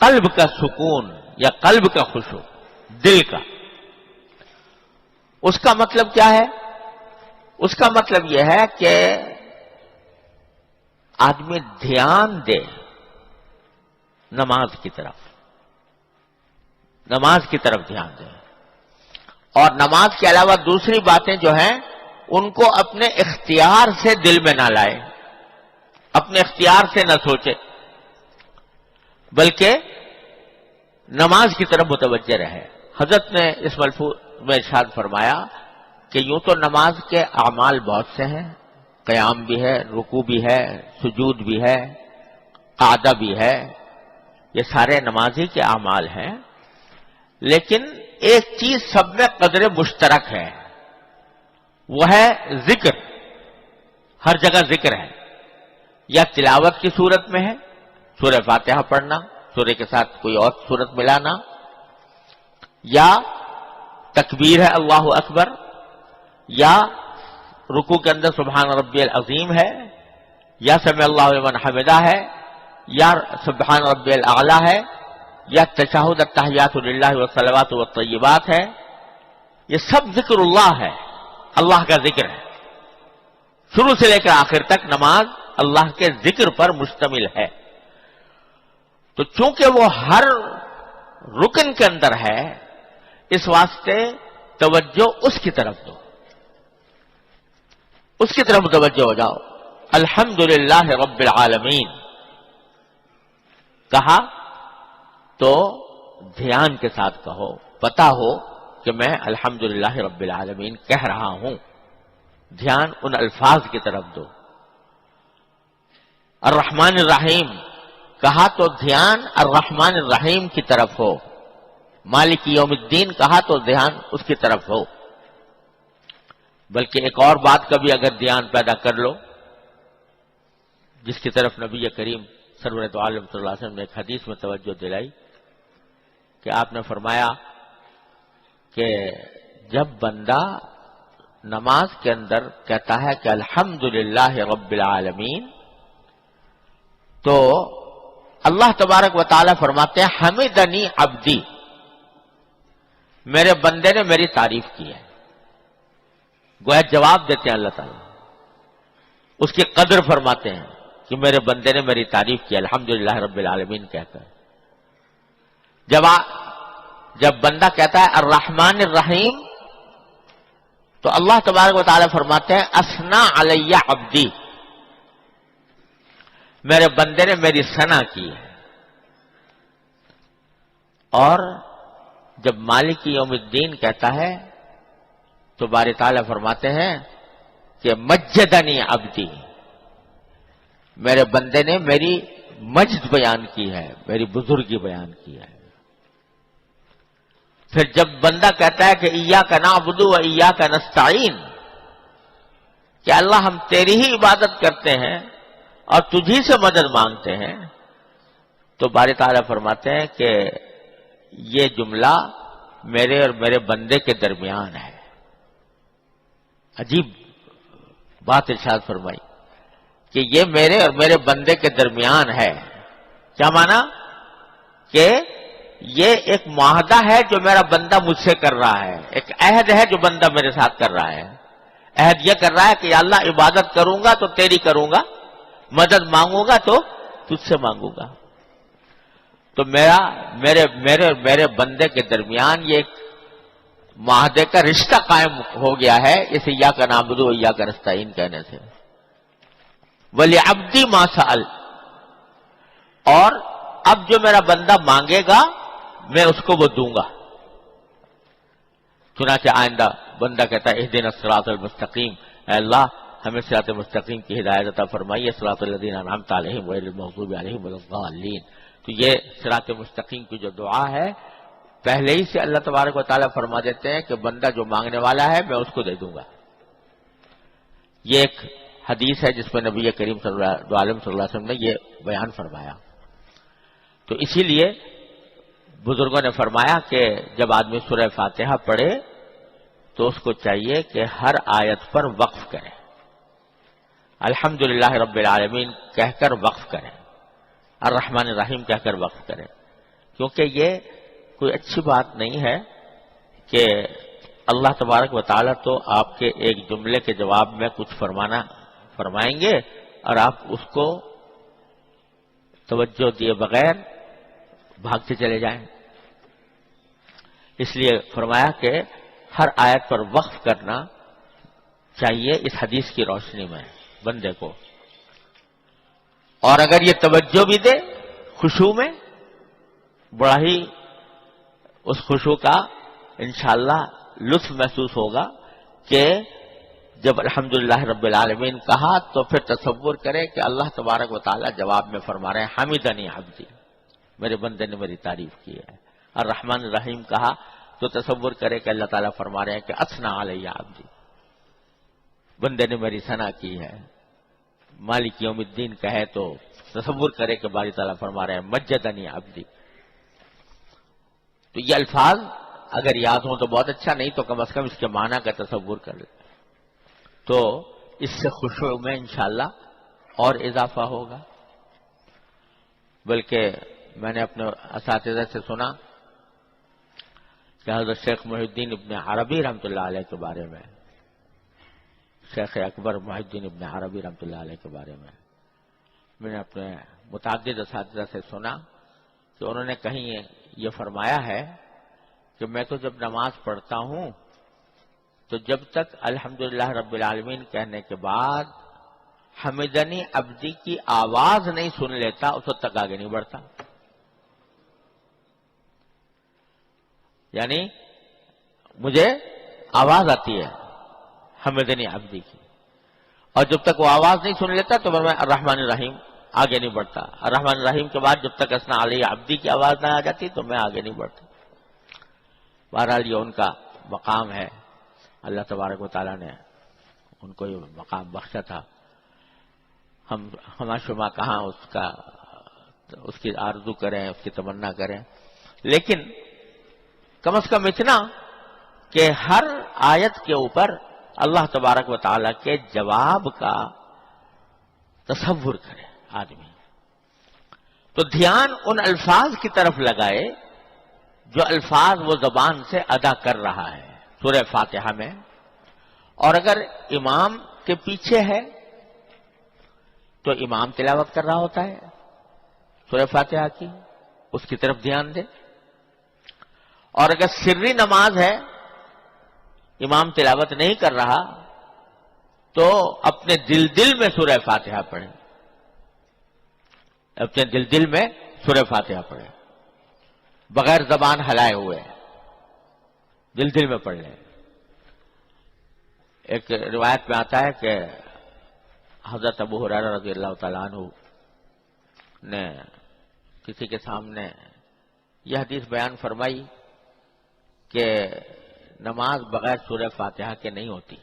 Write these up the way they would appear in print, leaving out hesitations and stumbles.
قلب کا سکون یا قلب کا خشوع، دل کا، اس کا مطلب کیا ہے؟ اس کا مطلب یہ ہے کہ آدمی دھیان دے نماز کی طرف، نماز کی طرف دھیان دے، اور نماز کے علاوہ دوسری باتیں جو ہیں ان کو اپنے اختیار سے دل میں نہ لائے، اپنے اختیار سے نہ سوچے، بلکہ نماز کی طرف متوجہ رہے۔ حضرت نے اس ملفوظ میں ارشاد فرمایا کہ یوں تو نماز کے اعمال بہت سے ہیں، قیام بھی ہے، رکوع بھی ہے، سجود بھی ہے، قعدہ بھی ہے، یہ سارے نمازی کے اعمال ہیں، لیکن ایک چیز سب میں قدر مشترک ہے، وہ ہے ذکر۔ ہر جگہ ذکر ہے، یا تلاوت کی صورت میں ہے، سورہ فاتحہ پڑھنا، سورہ کے ساتھ کوئی اور صورت ملانا، یا تکبیر ہے اللہ اکبر، یا رکوع کے اندر سبحان ربی العظیم ہے، یا سمع اللہ لمن حمدہ ہے، یا سبحان ربی الاعلی ہے، یا تشہد التحیات للہ والصلوات والطیبات ہے، یہ سب ذکر اللہ ہے، اللہ کا ذکر ہے۔ شروع سے لے کر آخر تک نماز اللہ کے ذکر پر مشتمل ہے۔ تو چونکہ وہ ہر رکن کے اندر ہے، اس واسطے توجہ اس کی طرف دو، اس کی طرف متوجہ ہو جاؤ۔ الحمدللہ رب العالمین کہا تو دھیان کے ساتھ کہو، پتا ہو کہ میں الحمدللہ رب العالمین کہہ رہا ہوں، دھیان ان الفاظ کی طرف دو۔ الرحمن الرحیم کہا تو دھیان الرحمن الرحیم کی طرف ہو، مالک یوم الدین کہا تو دھیان اس کی طرف ہو۔ بلکہ ایک اور بات کا بھی اگر دھیان پیدا کر لو، جس کی طرف نبی کریم سرور دو عالم صلی اللہ علیہ وسلم نے ایک حدیث میں توجہ دلائی کہ آپ نے فرمایا کہ جب بندہ نماز کے اندر کہتا ہے کہ الحمدللہ رب العالمین، تو اللہ تبارک و تعالیٰ فرماتے ہیں حمدنی عبدی، میرے بندے نے میری تعریف کی ہے۔ گویا جواب دیتے ہیں اللہ تعالیٰ، اس کی قدر فرماتے ہیں کہ میرے بندے نے میری تعریف کی الحمدللہ رب العالمین کہہ کر۔ جب بندہ کہتا ہے الرحمن الرحیم، تو اللہ تبارک و تعالیٰ فرماتے ہیں اثنا علی عبدی، میرے بندے نے میری ثنا کی ہے۔ اور جب مالک یوم الدین کہتا ہے تو باری تعالیٰ فرماتے ہیں کہ مجدنی عبدی، میرے بندے نے میری مجد بیان کی ہے، میری بزرگی بیان کی ہے۔ پھر جب بندہ کہتا ہے کہ ایاک نعبد و ایاک نستعین، کہ اللہ ہم تیری ہی عبادت کرتے ہیں اور تجھی سے مدد مانگتے ہیں، تو باری تعالیٰ فرماتے ہیں کہ یہ جملہ میرے اور میرے بندے کے درمیان ہے۔ عجیب بات ارشاد فرمائی کہ یہ میرے اور میرے بندے کے درمیان ہے۔ کیا مانا؟ کہ یہ ایک معاہدہ ہے جو میرا بندہ مجھ سے کر رہا ہے، ایک عہد ہے جو بندہ میرے ساتھ کر رہا ہے۔ عہد یہ کر رہا ہے کہ یا اللہ عبادت کروں گا تو تیری کروں گا، مدد مانگوں گا تو تجھ سے مانگوں گا۔ تو میرے بندے کے درمیان یہ ایک معاہدے کا رشتہ قائم ہو گیا ہے اس ایاک نعبد و ایاک نستعین کہنے سے۔ وَلِعَبْدِ مَا سَأَلَ، اور اب جو میرا بندہ مانگے گا میں اس کو وہ دوں گا۔ چنانچہ آئندہ بندہ کہتا ہے اہدنا الصراط المستقیم، اے اللہ ہمیں صراط مستقیم کی ہدایت عطا فرمائیے، صراط الذین انعمت علیہم غیر المغضوب علیہم ولا الضالین۔ تو یہ صراط مستقیم کی جو دعا ہے پہلے ہی سے اللہ تبارک و تعالیٰ فرما دیتے ہیں کہ بندہ جو مانگنے والا ہے میں اس کو دے دوں گا۔ یہ ایک حدیث ہے جس میں نبی کریم صلی اللہ علیہ وسلم نے یہ بیان فرمایا۔ تو اسی لیے بزرگوں نے فرمایا کہ جب آدمی سورہ فاتحہ پڑھے تو اس کو چاہیے کہ ہر آیت پر وقف کرے، الحمدللہ رب العالمین کہہ کر وقف کرے، الرحمن الرحیم کہہ کر وقف کرے۔ کیونکہ یہ کوئی اچھی بات نہیں ہے کہ اللہ تبارک و تعالیٰ تو آپ کے ایک جملے کے جواب میں کچھ فرمائیں گے اور آپ اس کو توجہ دیے بغیر بھاگتے چلے جائیں. اس لیے فرمایا کہ ہر آیت پر وقف کرنا چاہیے اس حدیث کی روشنی میں بندے کو، اور اگر یہ توجہ بھی دے خشوع میں، بڑا ہی اس خشوع کا انشاءاللہ لطف محسوس ہوگا کہ جب الحمدللہ رب العالمین کہا تو پھر تصور کرے کہ اللہ تبارک و تعالی جواب میں فرما رہے ہیں حمدنی عبدی، میرے بندے نے میری تعریف کی ہے. الرحمن الرحیم کہا تو تصور کرے کہ اللہ تعالیٰ فرما رہے ہیں کہ اثنا علیہ عبدی، بندے نے میری ثنا کی ہے. مالک یوم الدین کہے تو تصور کرے کہ باری تعالیٰ فرما رہے ہیں مجدنی عبدی. تو یہ الفاظ اگر یاد ہوں تو بہت اچھا، نہیں تو کم از کم اس کے معنی کا تصور کر لیں تو اس سے خشوع میں انشاءاللہ اور اضافہ ہوگا. بلکہ میں نے اپنے اساتذہ سے سنا کہ حضرت شیخ محی الدین ابن عربی رحمۃ اللہ علیہ کے بارے میں، شیخ اکبر محی الدین ابن عربی رحمۃ اللہ علیہ کے بارے میں نے اپنے متعدد اساتذہ سے سنا کہ انہوں نے کہیں یہ فرمایا ہے کہ میں تو جب نماز پڑھتا ہوں تو جب تک الحمدللہ رب العالمین کہنے کے بعد حمدنی عبدی کی آواز نہیں سن لیتا اس وقت تک آگے نہیں بڑھتا. یعنی مجھے آواز آتی ہے حمدنی عبدی کی، اور جب تک وہ آواز نہیں سن لیتا تو میں الرحمن الرحیم آگے نہیں بڑھتا. الرحمن الرحیم کے بعد جب تک اثنا علیہ عبدی کی آواز نہ آ جاتی تو میں آگے نہیں بڑھتا. بہرحال یہ ان کا مقام ہے، اللہ تبارک و تعالیٰ نے ان کو یہ مقام بخشا تھا. ہم شما کہاں اس کی آرزو کریں، اس کی تمنا کریں، لیکن کم از کم اتنا کہ ہر آیت کے اوپر اللہ تبارک و تعالیٰ کے جواب کا تصور کرے آدمی. تو دھیان ان الفاظ کی طرف لگائے جو الفاظ وہ زبان سے ادا کر رہا ہے سورہ فاتحہ میں، اور اگر امام کے پیچھے ہے تو امام تلاوت کر رہا ہوتا ہے سورہ فاتحہ کی، اس کی طرف دھیان دے. اور اگر سری نماز ہے، امام تلاوت نہیں کر رہا تو اپنے دل میں سورہ فاتحہ پڑھیں، اپنے دل میں سورہ فاتحہ پڑھیں، بغیر زبان ہلائے ہوئے دل میں پڑھ لیں. ایک روایت میں آتا ہے کہ حضرت ابو ہریرہ رضی اللہ تعالیٰ عنہ نے کسی کے سامنے یہ حدیث بیان فرمائی کہ نماز بغیر سورہ فاتحہ کے نہیں ہوتی.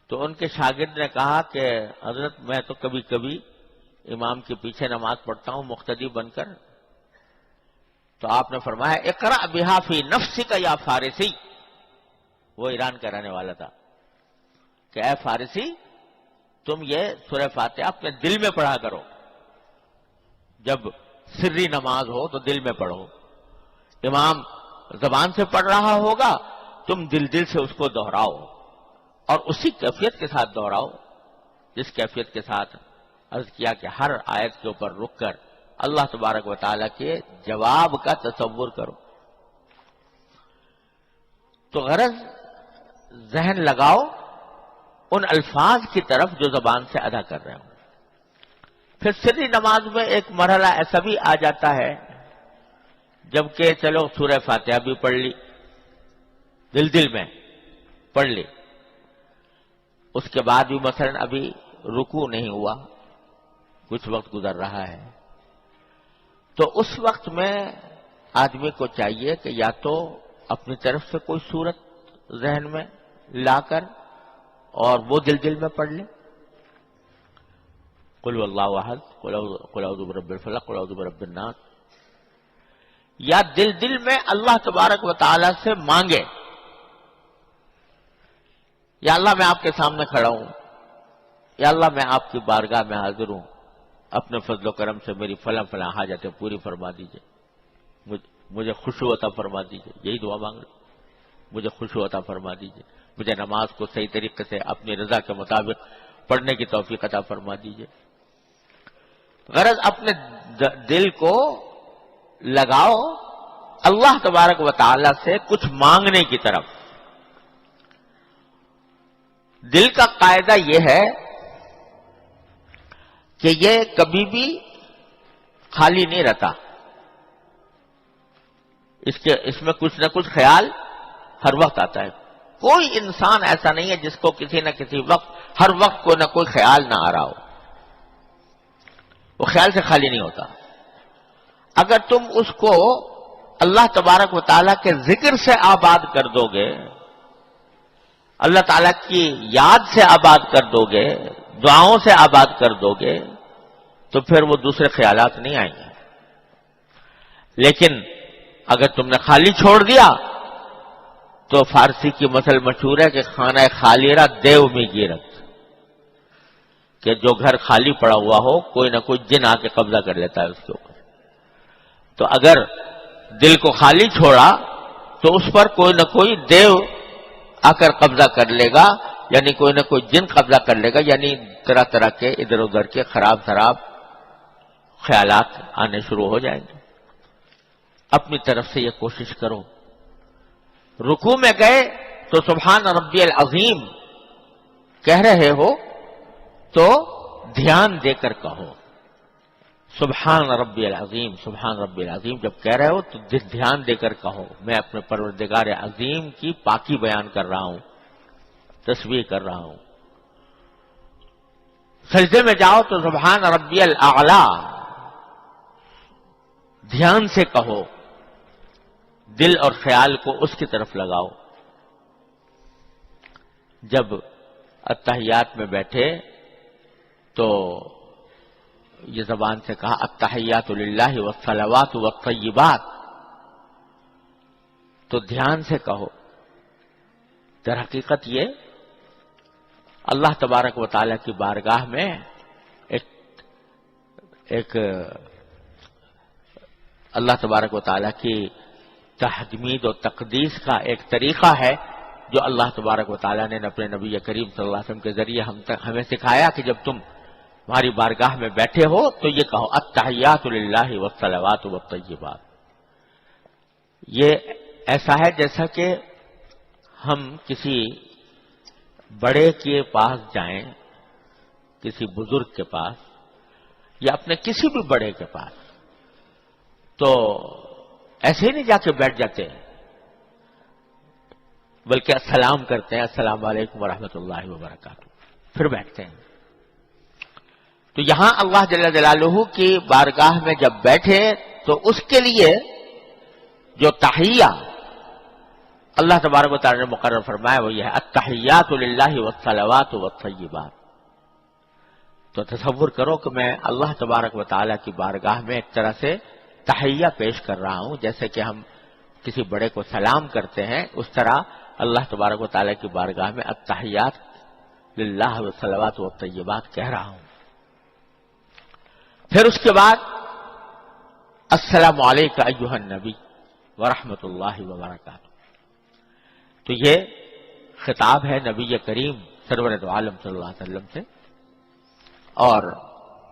تو ان کے شاگرد نے کہا کہ حضرت میں تو کبھی کبھی امام کے پیچھے نماز پڑھتا ہوں مقتدی بن کر. تو آپ نے فرمایا اقرأ بہا فی نفسک یا فارسی، وہ ایران کا رہنے والا تھا، کہ اے فارسی تم یہ سورہ فاتحہ اپنے دل میں پڑھا کرو، جب سری نماز ہو تو دل میں پڑھو. امام زبان سے پڑھ رہا ہوگا، تم دل سے اس کو دہراؤ، اور اسی کیفیت کے ساتھ دہراؤ جس کیفیت کے ساتھ عرض کیا کہ ہر آیت کے اوپر رک کر اللہ تبارک و تعالیٰ کے جواب کا تصور کرو. تو غرض ذہن لگاؤ ان الفاظ کی طرف جو زبان سے ادا کر رہے ہوں. پھر سری نماز میں ایک مرحلہ ایسا بھی آ جاتا ہے جبکہ چلو سورہ فاتحہ بھی پڑھ لی، دل میں پڑھ لی، اس کے بعد بھی مثلا ابھی رکوع نہیں ہوا، کچھ وقت گزر رہا ہے، تو اس وقت میں آدمی کو چاہیے کہ یا تو اپنی طرف سے کوئی صورت ذہن میں لا کر اور وہ دل میں پڑھ لے، قل واللہ احد، قل اعوذ برب الفلق، قل اعوذ برب الناس، یا دل میں اللہ تبارک و تعالی سے مانگے، یا اللہ میں آپ کے سامنے کھڑا ہوں، یا اللہ میں آپ کی بارگاہ میں حاضر ہوں، اپنے فضل و کرم سے میری فلاں فلاں حاجتیں پوری فرما دیجیے، مجھے خشوع عطا فرما دیجیے، یہی دعا مانگ رہے، مجھے خشوع عطا فرما دیجیے، مجھے نماز کو صحیح طریقے سے اپنی رضا کے مطابق پڑھنے کی توفیق عطا فرما دیجیے۔ غرض اپنے دل کو لگاؤ اللہ تبارک و تعالی سے کچھ مانگنے کی طرف۔ دل کا قاعدہ یہ ہے کہ یہ کبھی بھی خالی نہیں رہتا، اس میں کچھ نہ کچھ خیال ہر وقت آتا ہے۔ کوئی انسان ایسا نہیں ہے جس کو کسی نہ کسی وقت ہر وقت کوئی نہ کوئی خیال نہ آ رہا ہو، وہ خیال سے خالی نہیں ہوتا۔ اگر تم اس کو اللہ تبارک و تعالیٰ کے ذکر سے آباد کر دو گے، اللہ تعالیٰ کی یاد سے آباد کر دو گے، دعاؤں سے آباد کر دو گے، تو پھر وہ دوسرے خیالات نہیں آئیں گے۔ لیکن اگر تم نے خالی چھوڑ دیا تو فارسی کی مثل مشہور ہے کہ خانہ خالی را دیو میں گیرت، کہ جو گھر خالی پڑا ہوا ہو کوئی نہ کوئی جن آ کے قبضہ کر لیتا ہے اس کے اوپر۔ تو اگر دل کو خالی چھوڑا تو اس پر کوئی نہ کوئی دیو آ کر قبضہ کر لے گا، یعنی کوئی نہ کوئی جن قبضہ کر لے گا، یعنی طرح طرح کے ادھر ادھر کے خراب خیالات آنے شروع ہو جائیں گے۔ اپنی طرف سے یہ کوشش کرو، رکوع میں گئے تو سبحان ربی العظیم کہہ رہے ہو تو دھیان دے کر کہو، سبحان ربی العظیم، سبحان ربی العظیم جب کہہ رہے ہو تو دھیان دے کر کہو، میں اپنے پروردگار عظیم کی پاکی بیان کر رہا ہوں، تسبیح کر رہا ہوں۔ سجدے میں جاؤ تو سبحان ربی الاعلی دھیان سے کہو، دل اور خیال کو اس کی طرف لگاؤ۔ جب اتحیات میں بیٹھے تو یہ زبان سے کہا التحیات للہ والصلوات والطیبات، تو دھیان سے کہو۔ در حقیقت یہ اللہ تبارک و تعالیٰ کی بارگاہ میں ایک اللہ تبارک و تعالیٰ کی تحمید و تقدیس کا ایک طریقہ ہے جو اللہ تبارک و تعالیٰ نے اپنے نبی کریم صلی اللہ علیہ وسلم کے ذریعے ہمیں سکھایا کہ جب تم ہماری بارگاہ میں بیٹھے ہو تو یہ کہو التحیات للہ والصلوات والطیبات۔ یہ ایسا ہے جیسا کہ ہم کسی بڑے کے پاس جائیں، کسی بزرگ کے پاس یا اپنے کسی بھی بڑے کے پاس، تو ایسے ہی نہیں جا کے بیٹھ جاتے ہیں، بلکہ السلام کرتے ہیں، السلام علیکم ورحمۃ اللہ وبرکاتہ، پھر بیٹھتے ہیں۔ تو یہاں اللہ جل جلالہ کی بارگاہ میں جب بیٹھے تو اس کے لیے جو تحیہ اللہ تبارک و تعالی نے مقرر فرمایا وہ یہ ہے التحیات للہ والصلوات والطیبات۔ تو تصور کرو کہ میں اللہ تبارک و تعالی کی بارگاہ میں ایک طرح سے تحیہ پیش کر رہا ہوں، جیسے کہ ہم کسی بڑے کو سلام کرتے ہیں، اس طرح اللہ تبارک و تعالی کی بارگاہ میں التحیات للہ والصلوات والطیبات کہہ رہا ہوں۔ پھر اس کے بعد السلام علیکم ایھا النبی ورحمۃ اللہ وبرکاتہ۔ تو یہ خطاب ہے نبی کریم سرور دو عالم صلی اللہ علیہ وسلم سے، اور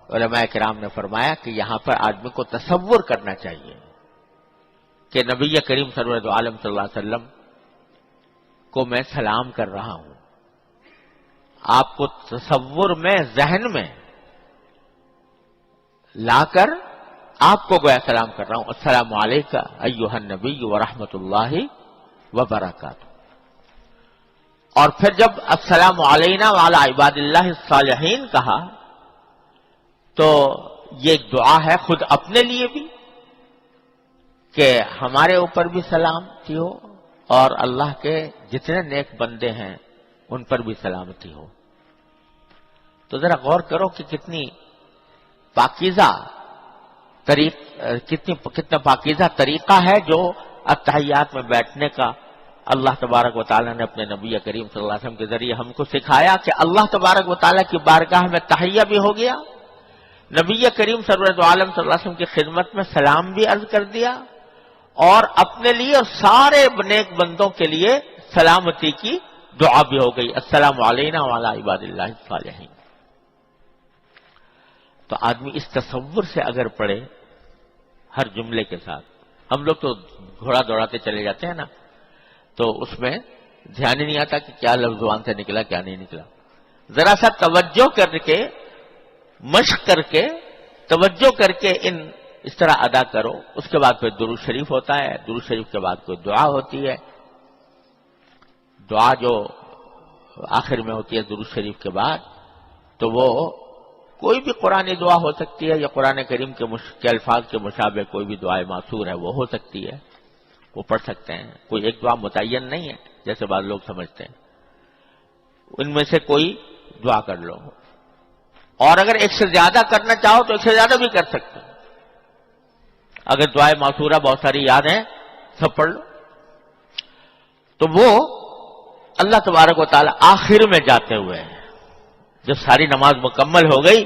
علماء کرام نے فرمایا کہ یہاں پر آدمی کو تصور کرنا چاہیے کہ نبی کریم سرور دو عالم صلی اللہ علیہ وسلم کو میں سلام کر رہا ہوں۔ آپ کو تصور میں، ذہن میں لا کر آپ کو گویا سلام کر رہا ہوں، السلام علیکم ایھا النبی ورحمۃ اللہ وبرکاتہ۔ اور پھر جب السلام علینا وعلی عباد اللہ الصالحین کہا تو یہ ایک دعا ہے خود اپنے لیے بھی کہ ہمارے اوپر بھی سلامتی ہو اور اللہ کے جتنے نیک بندے ہیں ان پر بھی سلامتی ہو۔ تو ذرا غور کرو کہ کتنا پاکیزہ طریقہ ہے جو اتحیات میں بیٹھنے کا اللہ تبارک و تعالیٰ نے اپنے نبی کریم صلی اللہ علیہ وسلم کے ذریعے ہم کو سکھایا کہ اللہ تبارک و تعالیٰ کی بارگاہ میں تحیہ بھی ہو گیا، نبی کریم سرورت عالم صلی اللہ علیہ وسلم کی خدمت میں سلام بھی عرض کر دیا اور اپنے لیے اور سارے نیک بندوں کے لیے سلامتی کی دعا بھی ہو گئی، السلام علینا وعلی عباد اللہ الصالحین۔ تو آدمی اس تصور سے اگر پڑھے ہر جملے کے ساتھ، ہم لوگ تو گھوڑا دوڑاتے چلے جاتے ہیں نا، تو اس میں دھیان ہی نہیں آتا کہ کیا لفظ زبان سے نکلا کیا نہیں نکلا۔ ذرا سا توجہ کر کے، مشق کر کے، توجہ کر کے اس طرح ادا کرو، اس کے بعد پھر درود شریف ہوتا ہے، درود شریف کے بعد کوئی دعا ہوتی ہے، دعا جو آخر میں ہوتی ہے درود شریف کے بعد، تو وہ کوئی بھی قرآنی دعا ہو سکتی ہے یا قرآن کریم کے الفاظ کے مشابہ کوئی بھی دعائے معصور ہے وہ ہو سکتی ہے، وہ پڑھ سکتے ہیں۔ کوئی ایک دعا متعین نہیں ہے جیسے بعض لوگ سمجھتے ہیں، ان میں سے کوئی دعا کر لو، اور اگر ایک سے زیادہ کرنا چاہو تو ایک سے زیادہ بھی کر سکتے ہو۔ اگر دعائے معصورہ بہت ساری یاد ہیں سب پڑھ لو، تو وہ اللہ تبارک و تعالی آخر میں جاتے ہوئے جب ساری نماز مکمل ہو گئی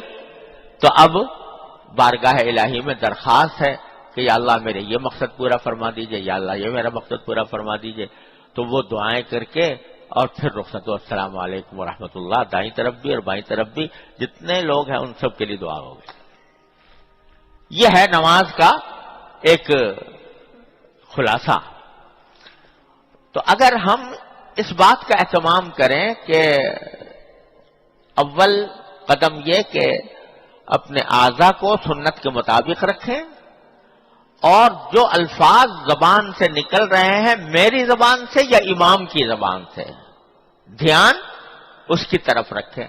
تو اب بارگاہ الہی میں درخواست ہے کہ یا اللہ میرے یہ مقصد پورا فرما دیجئے، یا اللہ یہ میرا مقصد پورا فرما دیجئے۔ تو وہ دعائیں کر کے اور پھر رخصت ہو، السلام علیکم ورحمۃ اللہ، دائیں طرف بھی اور بائیں طرف بھی جتنے لوگ ہیں ان سب کے لیے دعا ہوگی۔ یہ ہے نماز کا ایک خلاصہ۔ تو اگر ہم اس بات کا اہتمام کریں کہ اول قدم یہ کہ اپنے اعضاء کو سنت کے مطابق رکھیں، اور جو الفاظ زبان سے نکل رہے ہیں میری زبان سے یا امام کی زبان سے، دھیان اس کی طرف رکھیں۔